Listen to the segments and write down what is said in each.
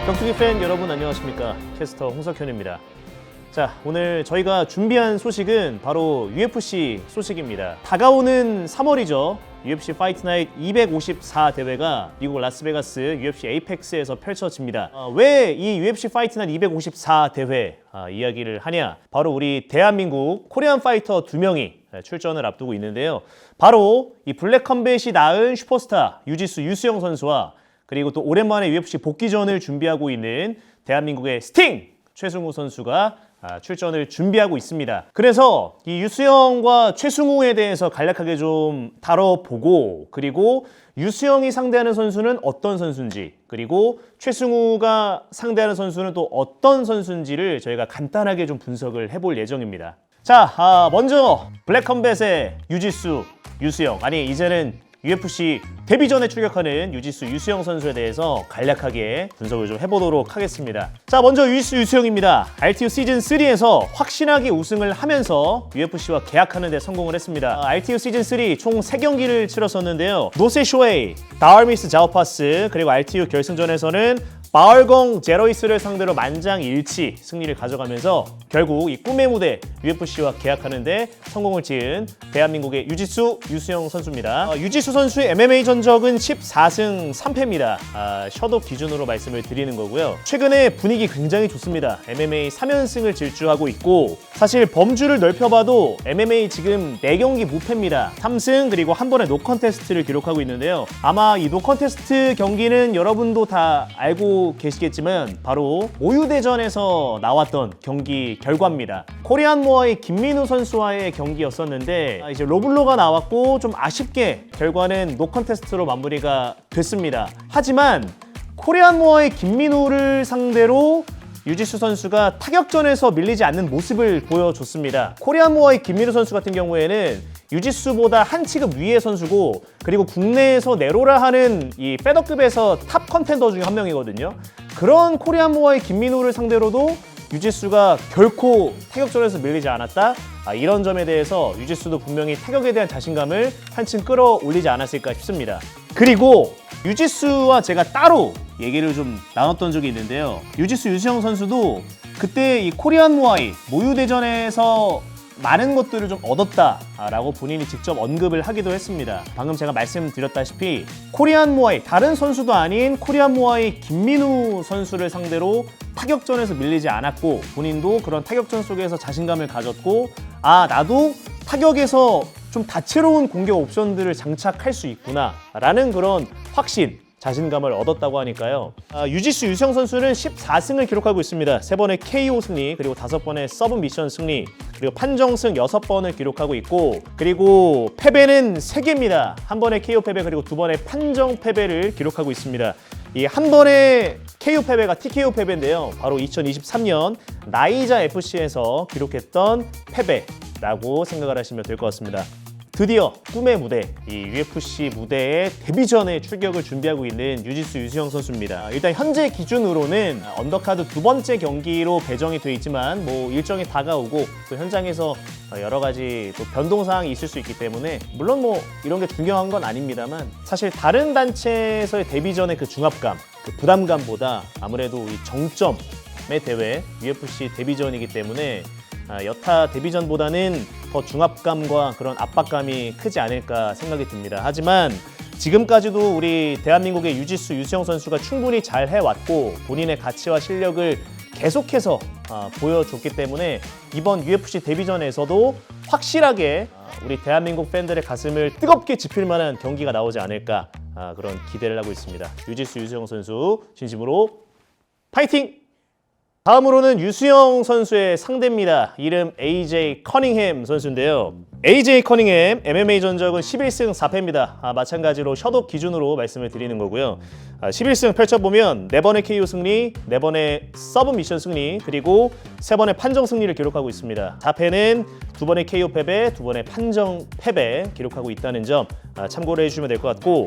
격투기 팬 여러분 안녕하십니까? 캐스터 홍석현입니다. 자, 오늘 저희가 준비한 소식은 바로 UFC 소식입니다. 다가오는 3월이죠. UFC 파이트 나잇 254 대회가 미국 라스베가스 UFC 에이펙스에서 펼쳐집니다. 왜 이 UFC 파이트 나잇 254 대회 이야기를 하냐? 바로 우리 대한민국 코리안 파이터 2명이 출전을 앞두고 있는데요. 바로 이 블랙 컴뱃이 낳은 슈퍼스타 유지수 유수영 선수와 그리고 또 오랜만에 UFC 복귀전을 준비하고 있는 대한민국의 스팅! 최승우 선수가 출전을 준비하고 있습니다. 그래서 이 유수영과 최승우에 대해서 간략하게 좀 다뤄보고, 그리고 유수영이 상대하는 선수는 어떤 선수인지, 그리고 최승우가 상대하는 선수는 또 어떤 선수인지를 저희가 간단하게 좀 분석을 해볼 예정입니다. 자, 먼저 블랙 컴뱃의 유지수, 유수영, 아니 이제는 UFC 데뷔전에 출격하는 유지수 유수영 선수에 대해서 간략하게 분석을 좀 해보도록 하겠습니다. 자, 먼저 유지수 유수영입니다. RTU 시즌3에서 확실하게 우승을 하면서 UFC와 계약하는 데 성공을 했습니다. RTU 시즌3 총 3경기를 치렀었는데요. 노세 쇼웨이, 다얼미스 자오파스, 그리고 RTU 결승전에서는 마얼공 제로이스를 상대로 만장일치 승리를 가져가면서 결국 이 꿈의 무대 UFC와 계약하는데 성공을 지은 대한민국의 유지수 유수영 선수입니다. 유지수 선수의 MMA 전적은 14승 3패입니다. 셧업 기준으로 말씀을 드리는 거고요. 최근에 분위기 굉장히 좋습니다. MMA 3연승을 질주하고 있고, 사실 범주를 넓혀봐도 MMA 지금 4경기 무패입니다. 3승 그리고 한 번의 노컨테스트를 기록하고 있는데요. 아마 이 노컨테스트 경기는 여러분도 다 알고 계시겠지만 바로 오유대전에서 나왔던 경기 결과입니다. 코리안 모아의 김민우 선수와의 경기였었는데 이제 로블로가 나왔고 좀 아쉽게 결과는 노컨테스트로 마무리가 됐습니다. 하지만 코리안 모아의 김민우를 상대로 유지수 선수가 타격전에서 밀리지 않는 모습을 보여줬습니다. 코리안 모아의 김민우 선수 같은 경우에는 유지수보다 한 치급 위의 선수고, 그리고 국내에서 네로라 하는 이 페더급에서 탑 컨텐더 중에 한 명이거든요. 그런 코리안 모아의 김민우를 상대로도 유지수가 결코 타격전에서 밀리지 않았다. 이런 점에 대해서 유지수도 분명히 타격에 대한 자신감을 한층 끌어올리지 않았을까 싶습니다. 그리고 유지수와 제가 따로 얘기를 좀 나눴던 적이 있는데요. 유지수 유수영 선수도 그때 이 코리안 모아이 모유대전에서 많은 것들을 좀 얻었다라고 본인이 직접 언급을 하기도 했습니다. 방금 제가 말씀드렸다시피 코리안 모아이, 다른 선수도 아닌 코리안 모아이 김민우 선수를 상대로 타격전에서 밀리지 않았고, 본인도 그런 타격전 속에서 자신감을 가졌고, 나도 타격에서 좀 다채로운 공격 옵션들을 장착할 수 있구나 라는 그런 확신, 자신감을 얻었다고 하니까요. 유지수 유수영 선수는 14승을 기록하고 있습니다. 3번의 KO 승리, 그리고 5번의 서브 미션 승리, 그리고 판정승 6번을 기록하고 있고, 그리고 패배는 3개입니다. 한 번의 KO 패배, 그리고 2번의 판정 패배를 기록하고 있습니다. 이 한 번의 KO 패배가 TKO 패배인데요. 바로 2023년 나이자 FC에서 기록했던 패배라고 생각을 하시면 될 것 같습니다. 드디어 꿈의 무대, 이 UFC 무대에 데뷔전에 출격을 준비하고 있는 유지수 유수영 선수입니다. 일단 현재 기준으로는 언더카드 2번째 경기로 배정이 돼 있지만 뭐 일정이 다가오고 또 현장에서 여러 가지 또 변동사항이 있을 수 있기 때문에, 물론 뭐 이런 게 중요한 건 아닙니다만, 사실 다른 단체에서의 데뷔전의 그 중압감, 그 부담감보다 아무래도 이 정점의 대회, UFC 데뷔전이기 때문에 여타 데뷔전보다는 더 중압감과 그런 압박감이 크지 않을까 생각이 듭니다. 하지만 지금까지도 우리 대한민국의 유지수 유수영 선수가 충분히 잘 해왔고, 본인의 가치와 실력을 계속해서 보여줬기 때문에 이번 UFC 데뷔전에서도 확실하게 우리 대한민국 팬들의 가슴을 뜨겁게 지필 만한 경기가 나오지 않을까, 그런 기대를 하고 있습니다. 유지수 유수영 선수 진심으로 파이팅! 다음으로는 유수영 선수의 상대입니다. 이름 AJ 커닝햄 선수인데요. AJ 커닝햄 MMA 전적은 11승 4패입니다. 마찬가지로 셧업 기준으로 말씀을 드리는 거고요. 11승 펼쳐보면 4번의 KO 승리, 4번의 서브 미션 승리, 그리고 3번의 판정 승리를 기록하고 있습니다. 4패는 2번의 KO 패배, 2번의 판정 패배 기록하고 있다는 점 참고를 해주시면 될 것 같고,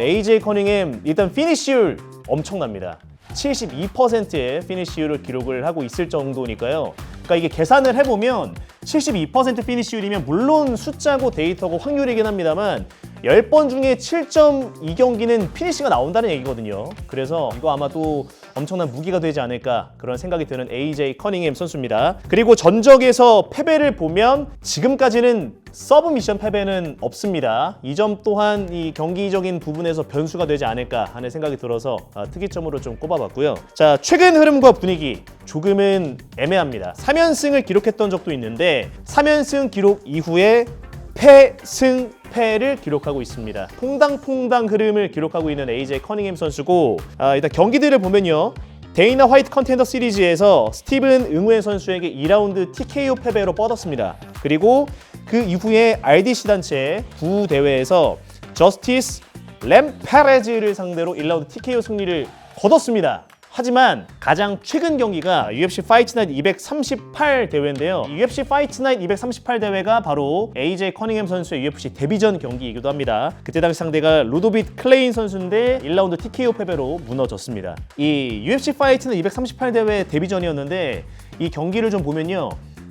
AJ 커닝햄 일단 피니쉬율 엄청납니다. 72%의 피니쉬율을 기록을 하고 있을 정도니까요. 그러니까 이게 계산을 해보면 72% 피니시율이면 물론 숫자고 데이터고 확률이긴 합니다만 10번 중에 7.2경기는 피니시가 나온다는 얘기거든요. 그래서 이거 아마 또 엄청난 무기가 되지 않을까 그런 생각이 드는 AJ 커닝햄 선수입니다. 그리고 전적에서 패배를 보면 지금까지는 서브 미션 패배는 없습니다. 이 점 또한 이 경기적인 부분에서 변수가 되지 않을까 하는 생각이 들어서 특이점으로 좀 꼽아봤고요. 자, 최근 흐름과 분위기 조금은 애매합니다. 3연승을 기록했던 적도 있는데 3연승 기록 이후에 패승패를 기록하고 있습니다. 퐁당퐁당 흐름을 기록하고 있는 AJ 커닝햄 선수고 일단 경기들을 보면요. 데이나 화이트 컨텐더 시리즈에서 스티븐 응우엔 선수에게 2라운드 TKO 패배로 뻗었습니다. 그리고 그 이후에 RDC 단체 부대회에서 저스티스 램페레즈를 상대로 1라운드 TKO 승리를 거뒀습니다. 하지만 가장 최근 경기가 UFC 파이트 나이트 238 대회인데요. UFC 파이트 나이트 238 대회가 바로 AJ 커닝햄 선수의 UFC 데뷔전 경기이기도 합니다. 그때 당시 상대가 루도빗 클레인 선수인데 1라운드 TKO 패배로 무너졌습니다. 이 UFC 파이트 나이트 238 대회 데뷔전이었는데 이 경기를 좀 보면요.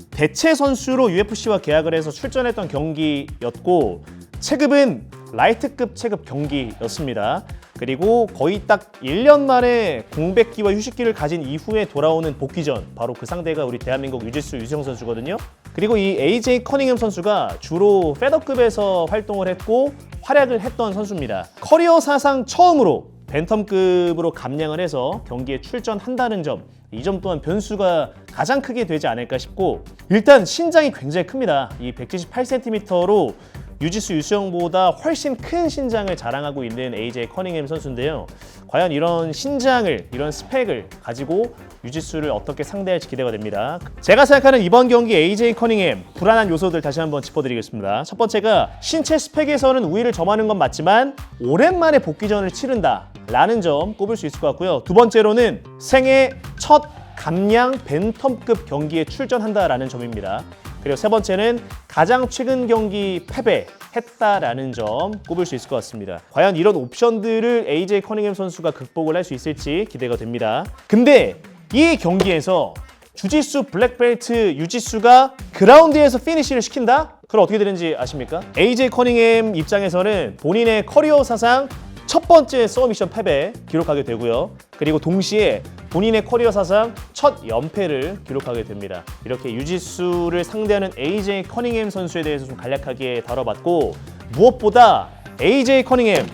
대체 선수로 UFC와 계약을 해서 출전했던 경기였고 체급은 라이트급 체급 경기였습니다. 그리고 거의 딱 1년 만에 공백기와 휴식기를 가진 이후에 돌아오는 복귀전, 바로 그 상대가 우리 대한민국 유지수 유지성 선수거든요. 그리고 이 AJ 커닝햄 선수가 주로 페더급에서 활동을 했고 활약을 했던 선수입니다. 커리어 사상 처음으로 벤텀급으로 감량을 해서 경기에 출전한다는 점, 이 점 또한 변수가 가장 크게 되지 않을까 싶고, 일단 신장이 굉장히 큽니다. 이 178cm로 유지수 유수영보다 훨씬 큰 신장을 자랑하고 있는 AJ 커닝햄 선수인데요. 과연 이런 신장을, 이런 스펙을 가지고 유지수를 어떻게 상대할지 기대가 됩니다. 제가 생각하는 이번 경기 AJ 커닝햄 불안한 요소들 다시 한번 짚어드리겠습니다. 첫 번째가 신체 스펙에서는 우위를 점하는 건 맞지만 오랜만에 복귀전을 치른다 라는 점 꼽을 수 있을 것 같고요. 두 번째로는 생애 첫 감량 벤텀급 경기에 출전한다라는 점입니다. 그리고 세 번째는 가장 최근 경기 패배했다라는 점 꼽을 수 있을 것 같습니다. 과연 이런 옵션들을 AJ 커닝햄 선수가 극복을 할 수 있을지 기대가 됩니다. 근데 이 경기에서 주짓수 블랙벨트 유지수가 그라운드에서 피니시를 시킨다? 그럼 어떻게 되는지 아십니까? AJ 커닝햄 입장에서는 본인의 커리어 사상 첫 번째 서브미션 패배 기록하게 되고요. 그리고 동시에 본인의 커리어 사상 첫 연패를 기록하게 됩니다. 이렇게 유지수를 상대하는 AJ 커닝햄 선수에 대해서 좀 간략하게 다뤄봤고, 무엇보다 AJ 커닝햄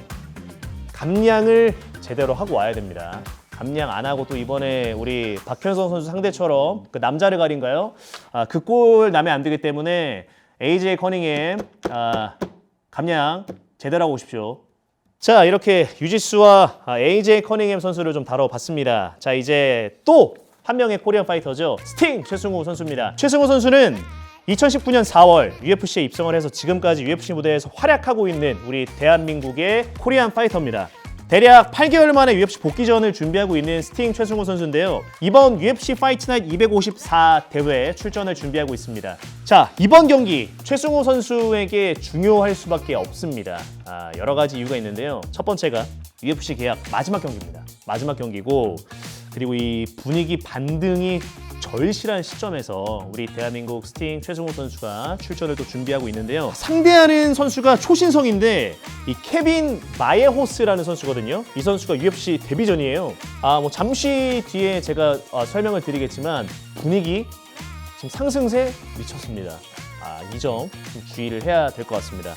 감량을 제대로 하고 와야 됩니다. 감량 안 하고 또 이번에 우리 박현성 선수 상대처럼 그 남자를 가린가요? 그 골 나면 안 되기 때문에 AJ 커닝햄 감량 제대로 하고 오십시오. 자, 이렇게 유지수와 AJ 커닝햄 선수를 좀 다뤄봤습니다. 자, 이제 또 한 명의 코리안 파이터죠. 스팅 최승우 선수입니다. 최승우 선수는 2019년 4월 UFC에 입성을 해서 지금까지 UFC 무대에서 활약하고 있는 우리 대한민국의 코리안 파이터입니다. 대략 8개월 만에 UFC 복귀전을 준비하고 있는 스팅 최승우 선수인데요. 이번 UFC 파이트 나이트 254 대회에 출전을 준비하고 있습니다. 자, 이번 경기 최승우 선수에게 중요할 수밖에 없습니다. 여러 가지 이유가 있는데요. 첫 번째가 UFC 계약 마지막 경기입니다. 마지막 경기고, 그리고 이 분위기 반등이 절실한 시점에서 우리 대한민국 스팅 최승우 선수가 출전을 또 준비하고 있는데요. 상대하는 선수가 초신성인데 이 케빈 마예호스라는 선수거든요. 이 선수가 UFC 데뷔전이에요. 뭐 잠시 뒤에 제가 설명을 드리겠지만 분위기 지금 상승세 미쳤습니다. 이 점 주의를 해야 될 것 같습니다.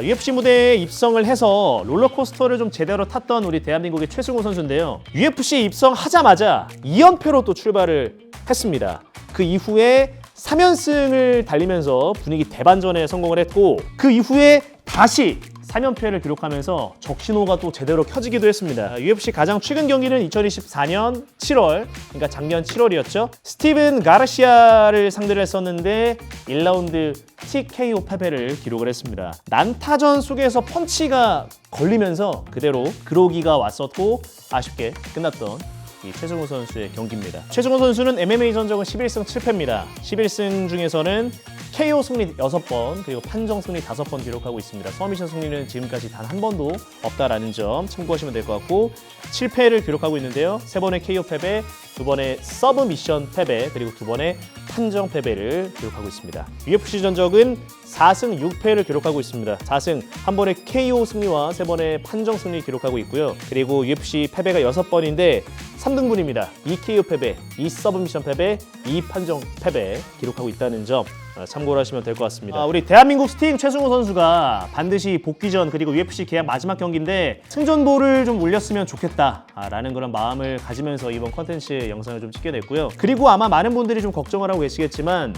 UFC 무대에 입성을 해서 롤러코스터를 좀 제대로 탔던 우리 대한민국의 최승우 선수인데요. UFC 입성하자마자 2연패로 또 출발을 했습니다. 그 이후에 3연승을 달리면서 분위기 대반전에 성공을 했고, 그 이후에 다시 3연패를 기록하면서 적신호가 또 제대로 켜지기도 했습니다. UFC 가장 최근 경기는 2024년 7월, 그러니까 작년 7월이었죠. 스티븐 가르시아를 상대를 했었는데 1라운드 TKO 패배를 기록을 했습니다. 난타전 속에서 펀치가 걸리면서 그대로 그로기가 왔었고 아쉽게 끝났던 이 최승우 선수의 경기입니다. 최승우 선수는 MMA 전적은 11승 7패입니다. 11승 중에서는 KO 승리 6번, 그리고 판정 승리 5번 기록하고 있습니다. 서미션 승리는 지금까지 단 한 번도 없다라는 점 참고하시면 될 것 같고 7패를 기록하고 있는데요. 3번의 KO 패배, 2번의 서브 미션 패배, 그리고 2번의 판정 패배를 기록하고 있습니다. UFC 전적은 4승 6패를 기록하고 있습니다. 4승, 1번의 KO 승리와 3번의 판정 승리 기록하고 있고요. 그리고 UFC 패배가 6번인데 3등분입니다. 2 KO 패배, 2 서브미션 패배, 2 판정 패배 기록하고 있다는 점 참고를 하시면 될 것 같습니다. 우리 대한민국 스팅 최승호 선수가 반드시 복귀 전 그리고 UFC 계약 마지막 경기인데 승전보를 좀 올렸으면 좋겠다라는 그런 마음을 가지면서 이번 컨텐츠 영상을 좀 찍게 됐고요. 그리고 아마 많은 분들이 좀 걱정을 하고 계시겠지만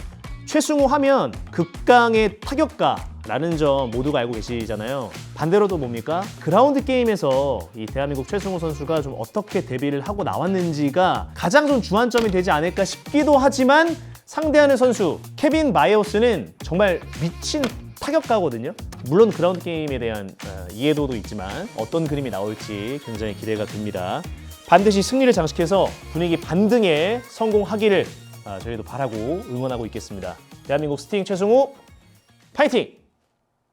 최승호 하면 극강의 타격가라는 점 모두가 알고 계시잖아요. 반대로도 뭡니까? 그라운드 게임에서 이 대한민국 최승호 선수가 좀 어떻게 데뷔를 하고 나왔는지가 가장 좀 주안점이 되지 않을까 싶기도 하지만 상대하는 선수 케빈 마이어스는 정말 미친 타격가거든요. 물론 그라운드 게임에 대한 이해도도 있지만 어떤 그림이 나올지 굉장히 기대가 됩니다. 반드시 승리를 장식해서 분위기 반등에 성공하기를 저희도 바라고 응원하고 있겠습니다. 대한민국 스팅 최승호 파이팅!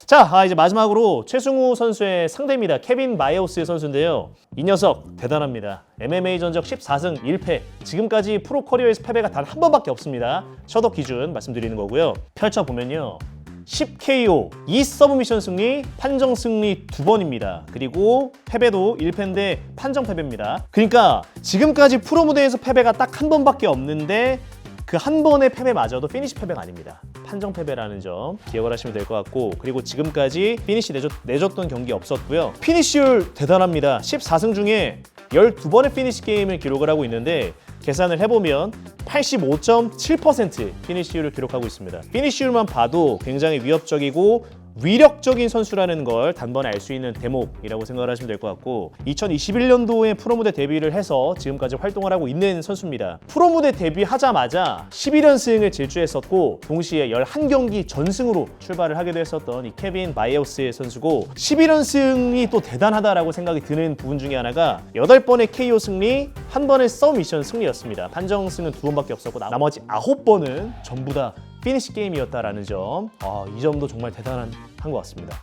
자, 이제 마지막으로 최승호 선수의 상대입니다. 케빈 마이어스 선수인데요. 이 녀석 대단합니다. MMA 전적 14승 1패. 지금까지 프로 커리어에서 패배가 단 한 번밖에 없습니다. 셧업 기준 말씀드리는 거고요. 펼쳐보면요. 10KO, 2 서브미션 승리, 판정 승리 2번입니다. 그리고 패배도 1패인데 판정 패배입니다. 그러니까 지금까지 프로 무대에서 패배가 딱 한 번밖에 없는데 그 한 번의 패배마저도 피니시 패배가 아닙니다. 판정 패배라는 점 기억을 하시면 될 것 같고 그리고 지금까지 피니시 내줬던 경기 없었고요. 피니시율 대단합니다. 14승 중에 12번의 피니시 게임을 기록을 하고 있는데 계산을 해보면 85.7% 피니시율을 기록하고 있습니다. 피니시율만 봐도 굉장히 위협적이고 위력적인 선수라는 걸 단번에 알 수 있는 대목이라고 생각을 하시면 될 것 같고 2021년도에 프로무대 데뷔를 해서 지금까지 활동을 하고 있는 선수입니다. 프로무대 데뷔하자마자 11연승을 질주했었고 동시에 11경기 전승으로 출발을 하기도 했었던 이 케빈 마이어스 선수고 11연승이 또 대단하다라고 생각이 드는 부분 중에 하나가 8번의 KO 승리, 1번의 서브미션 승리였습니다. 판정승은 2번밖에 없었고 나머지 9번은 전부 다 피니시 게임이었다라는 점, 이 점도 정말 대단한 것 같습니다.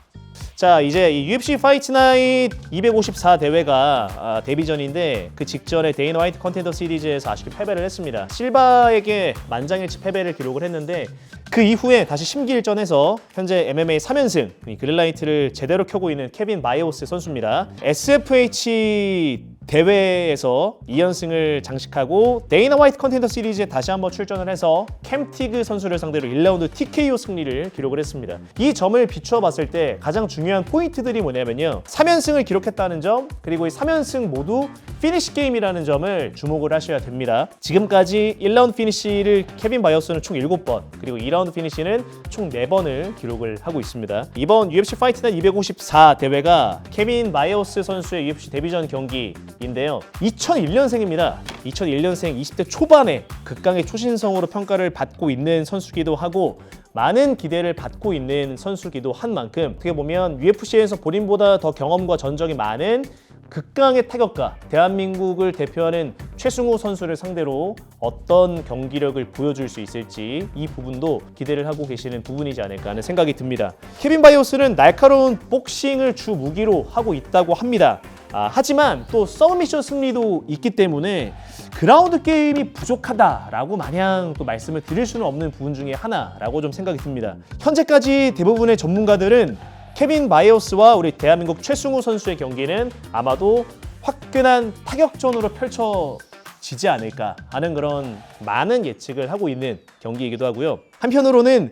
자, 이제 이 UFC 파이트 나잇 254 대회가 데뷔전인데 그 직전에 데이너 화이트 컨텐더 시리즈에서 아쉽게 패배를 했습니다. 실바에게 만장일치 패배를 기록을 했는데 그 이후에 다시 심기일전해서 현재 MMA 3연승 그릴라이트를 제대로 켜고 있는 케빈 마이어스 선수입니다. SFH 대회에서 2연승을 장식하고 데이너 화이트 컨텐더 시리즈에 다시 한번 출전을 해서 캠티그 선수를 상대로 1라운드 TKO 승리를 기록을 했습니다. 이 점을 비추어 봤을 때 가장 중요한 포인트들이 뭐냐면요. 3연승을 기록했다는 점 그리고 이 3연승 모두 피니시 게임이라는 점을 주목을 하셔야 됩니다. 지금까지 1라운드 피니시를 케빈 마이어스는 총 7번 그리고 2라운드 피니시는 총 4번을 기록을 하고 있습니다. 이번 UFC 파이트 나잇 254 대회가 케빈 마이어스 선수의 UFC 데뷔전 경기인데요. 2001년생입니다. 2001년생 20대 초반에 극강의 초신성으로 평가를 받고 있는 선수기도 하고 많은 기대를 받고 있는 선수기도 한 만큼 어떻게 보면 UFC에서 본인보다 더 경험과 전적이 많은 극강의 타격가, 대한민국을 대표하는 최승호 선수를 상대로 어떤 경기력을 보여줄 수 있을지 이 부분도 기대를 하고 계시는 부분이지 않을까 하는 생각이 듭니다. 케빈 마이어스는 날카로운 복싱을 주 무기로 하고 있다고 합니다. 하지만 또 서브미션 승리도 있기 때문에 그라운드 게임이 부족하다라고 마냥 또 말씀을 드릴 수는 없는 부분 중에 하나라고 좀 생각이 듭니다. 현재까지 대부분의 전문가들은 케빈 마이어스와 우리 대한민국 최승호 선수의 경기는 아마도 화끈한 타격전으로 펼쳐지지 않을까 하는 그런 많은 예측을 하고 있는 경기이기도 하고요. 한편으로는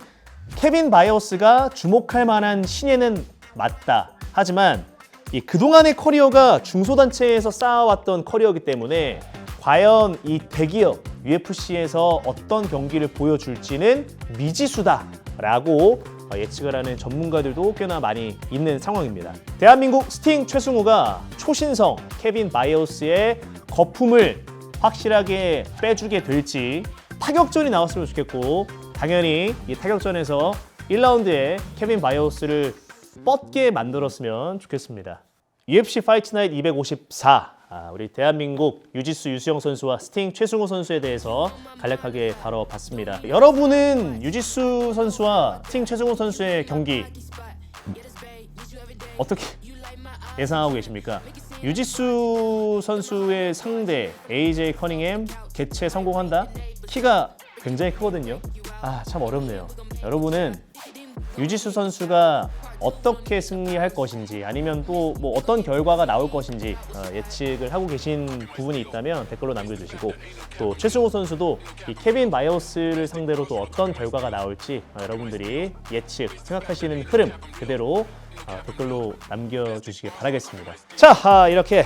케빈 마이어스가 주목할 만한 신예는 맞다. 하지만 그동안의 커리어가 중소단체에서 쌓아왔던 커리어이기 때문에 과연 이 대기업 UFC에서 어떤 경기를 보여줄지는 미지수다라고 예측을 하는 전문가들도 꽤나 많이 있는 상황입니다. 대한민국 스팅 최승호가 초신성 케빈 마이어스의 거품을 확실하게 빼주게 될지 타격전이 나왔으면 좋겠고 당연히 이 타격전에서 1라운드에 케빈 마이어스를 뻗게 만들었으면 좋겠습니다. UFC 파이트 나잇 254 우리 대한민국 유지수 유수영 선수와 스팅 최승호 선수에 대해서 간략하게 다뤄봤습니다. 여러분은 유지수 선수와 스팅 최승호 선수의 경기 어떻게 예상하고 계십니까? 유지수 선수의 상대 AJ 커닝햄 개최 성공한다? 키가 굉장히 크거든요. 참 어렵네요. 여러분은 유지수 선수가 어떻게 승리할 것인지 아니면 또 뭐 어떤 결과가 나올 것인지 예측을 하고 계신 부분이 있다면 댓글로 남겨주시고, 또 최승호 선수도 이 케빈 마이어스를 상대로 또 어떤 결과가 나올지 여러분들이 예측 생각하시는 흐름 그대로 댓글로 남겨주시기 바라겠습니다. 자, 이렇게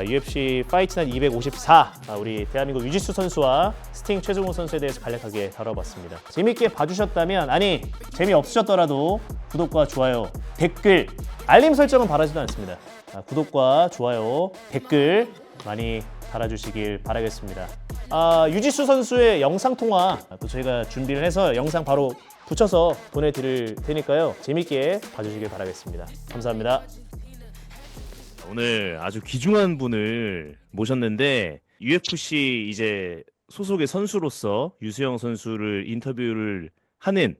UFC 파이트 나잇 254 우리 대한민국 유지수 선수와 스팅 최승호 선수에 대해서 간략하게 다뤄봤습니다. 재밌게 봐주셨다면, 아니 재미없으셨더라도 구독과 좋아요, 댓글, 알림 설정은 바라지도 않습니다. 구독과 좋아요, 댓글 많이 달아주시길 바라겠습니다. 유지수 선수의 영상통화 또 저희가 준비를 해서 영상 바로 붙여서 보내드릴 테니까요. 재밌게 봐주시길 바라겠습니다. 감사합니다. 오늘 아주 귀중한 분을 모셨는데, UFC 이제 소속의 선수로서 유수영 선수를 인터뷰를 하는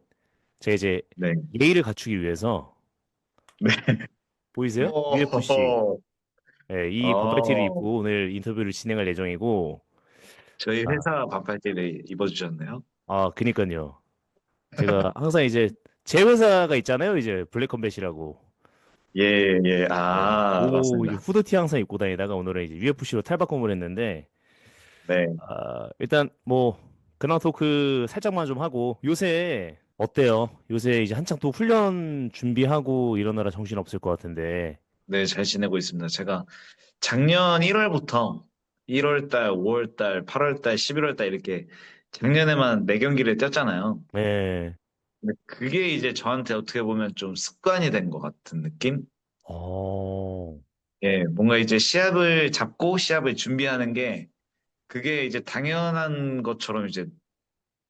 제 이제 네. 예의를 갖추기 위해서 네. 보이세요? UFC 네, 이 반팔티를 어, 입고 오늘 인터뷰를 진행할 예정이고. 저희 아, 회사 반팔티를 입어주셨네요. 그니까요. 제가 항상 이제 제 회사가 있잖아요. 이제 블랙컴뱃이라고. 예, 예. 네. 이제 맞습니다. 후드티 항상 입고 다니다가 오늘은 이제 UFC로 탈바꿈을 했는데, 네. 일단 뭐 근황 토크 살짝만 좀 하고, 요새 어때요? 요새 이제 한창 또 훈련 준비하고 이러느라 정신 없을 것 같은데. 네, 잘 지내고 있습니다. 제가 작년 1월부터 1월 달, 5월 달, 8월 달, 11월 달 이렇게 작년에만 4경기를 뛰었잖아요. 네. 근데 그게 이제 저한테 어떻게 보면 좀 습관이 된 것 같은 느낌? 어, 예, 뭔가 이제 시합을 잡고 시합을 준비하는 게 그게 이제 당연한 것처럼 이제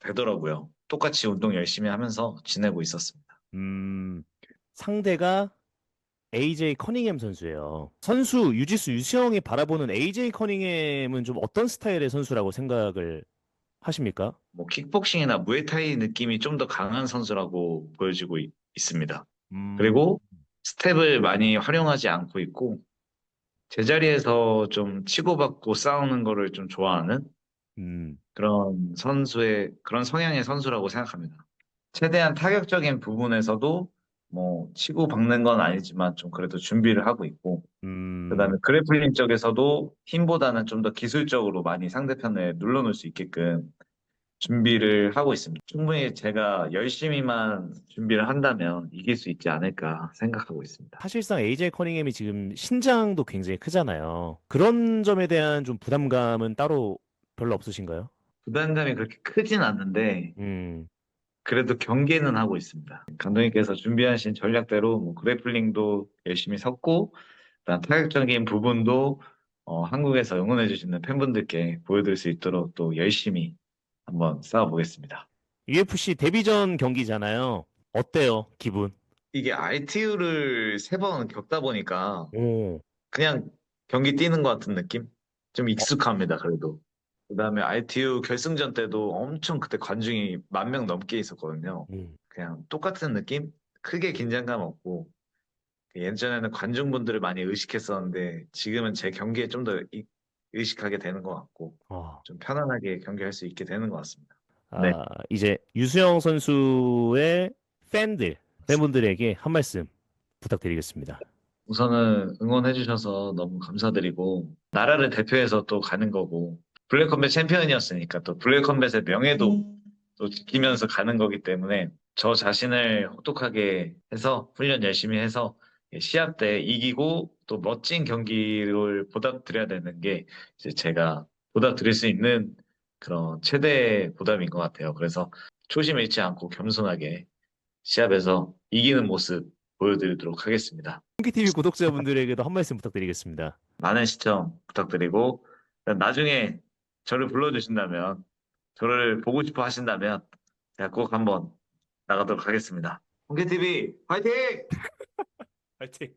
되더라고요. 똑같이 운동 열심히 하면서 지내고 있었습니다. 음, 상대가 AJ 커닝햄 선수예요. 선수 유지수 유수영이 바라보는 AJ 커닝햄은 좀 어떤 스타일의 선수라고 생각을 하십니까? 뭐 킥복싱이나 무에타이 느낌이 좀 더 강한 선수라고 보여지고 있습니다. 음, 그리고 스텝을 많이 활용하지 않고 있고 제자리에서 좀 치고받고 싸우는 거를 좀 좋아하는 음, 그런 성향의 선수라고 생각합니다. 최대한 타격적인 부분에서도 뭐 치고 박는 건 아니지만 좀 그래도 준비를 하고 있고, 음, 그다음에 그래플링 쪽에서도 힘보다는 좀 더 기술적으로 많이 상대편을 눌러놓을 수 있게끔 준비를 하고 있습니다. 충분히 제가 열심히만 준비를 한다면 이길 수 있지 않을까 생각하고 있습니다. 사실상 AJ 커닝햄이 지금 신장도 굉장히 크잖아요. 그런 점에 대한 좀 부담감은 따로 별로 없으신가요? 부담감이 그렇게 크진 않는데 음, 그래도 경계는 하고 있습니다. 감독님께서 준비하신 전략대로 뭐 그래플링도 열심히 섰고, 그다음 타격적인 부분도 한국에서 응원해주시는 팬분들께 보여드릴 수 있도록 또 열심히 한번 싸워보겠습니다. UFC 데뷔전 경기잖아요. 어때요, 기분? 이게 ITU를 3번 겪다 보니까 오, 그냥 경기 뛰는 것 같은 느낌? 좀 어, 익숙합니다, 그래도. 그다음에 ITU 결승전 때도 엄청 그때 관중이 10,000명 넘게 있었거든요. 음, 그냥 똑같은 느낌? 크게 긴장감 없고, 예전에는 관중분들을 많이 의식했었는데, 지금은 제 경기에 좀 더 의식하게 되는 것 같고, 어. 좀 편안하게 경기할 수 있게 되는 것 같습니다. 네. 이제 유수영 선수의 팬분들에게 한 말씀 부탁드리겠습니다. 우선은 응원해주셔서 너무 감사드리고, 나라를 대표해서 또 가는 거고, 블랙컴뱃 챔피언이었으니까 또 블랙컴뱃의 명예도 또 지키면서 가는 거기 때문에 저 자신을 혹독하게 해서 훈련 열심히 해서 시합 때 이기고 또 멋진 경기를 보답드려야 되는 게 이제 제가 보답드릴 수 있는 그런 최대 보답인 것 같아요. 그래서 초심 잃지 않고 겸손하게 시합에서 이기는 모습 보여드리도록 하겠습니다. 홍기TV 구독자분들에게도 한 말씀 부탁드리겠습니다. 많은 시청 부탁드리고 나중에 저를 불러주신다면 저를 보고 싶어 하신다면 제가 꼭 한번 나가도록 하겠습니다. 홍계TV 화이팅! 파이팅!